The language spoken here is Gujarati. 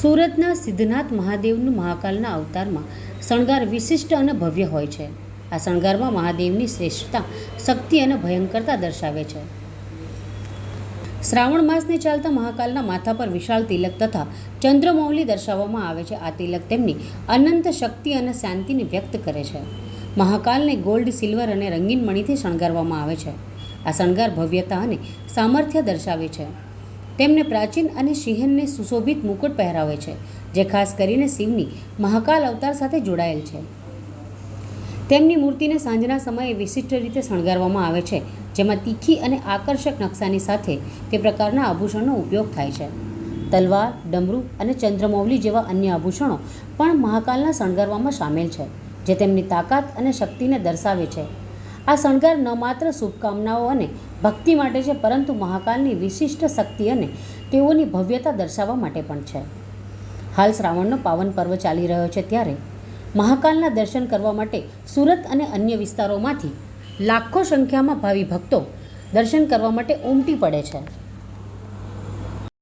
સુરતના સિદ્ધનાથ મહાદેવનું મહાકાલના અવતારમાં શણગાર વિશિષ્ટ અને ભવ્ય હોય છે. આ શણગારમાં મહાદેવની શ્રેષ્ઠતા, શક્તિ અને ભયંકરતા દર્શાવે છે. શ્રાવણ માસને ચાલતા મહાકાલના માથા પર વિશાળ તિલક તથા ચંદ્રમૌલી દર્શાવવામાં આવે છે. આ તિલક તેમની અનંત શક્તિ અને શાંતિને વ્યક્ત કરે છે. મહાકાલને ગોલ્ડ, સિલ્વર અને રંગીન મણીથી શણગારવામાં આવે છે. આ શણગાર ભવ્યતા અને સામર્થ્ય દર્શાવે છે. તેમને પ્રાચીન અને સિંહને સુશોભિત મુકુટ પહેરાવે છે, જે ખાસ કરીને શિવની મહાકાલ અવતાર સાથે જોડાયેલ છે. તેમની મૂર્તિને સાંજના સમયે વિશિષ્ટ રીતે શણગારવામાં આવે છે, જેમાં તીખી અને આકર્ષક નકશાની સાથે તે પ્રકારના આભૂષણનો ઉપયોગ થાય છે. તલવાર, ડમરૂ અને ચંદ્રમૌલી જેવા અન્ય આભૂષણો પણ મહાકાલના શણગારમાં સામેલ છે, જે તેમની તાકાત અને શક્તિને દર્શાવે છે. આ શણગાર ન માત્ર શુભકામનાઓ અને ભક્તિ માટે છે, પરંતુ મહાકાલની વિશિષ્ટ શક્તિ અને તેઓની ભવ્યતા દર્શાવવા માટે પણ છે. હાલ શ્રાવણનો પાવન પર્વ ચાલી રહ્યો છે, ત્યારે મહાકાલના દર્શન કરવા માટે સુરત અને અન્ય વિસ્તારોમાંથી લાખો સંખ્યામાં ભાવિ ભક્તો દર્શન કરવા માટે ઉમટી પડે છે.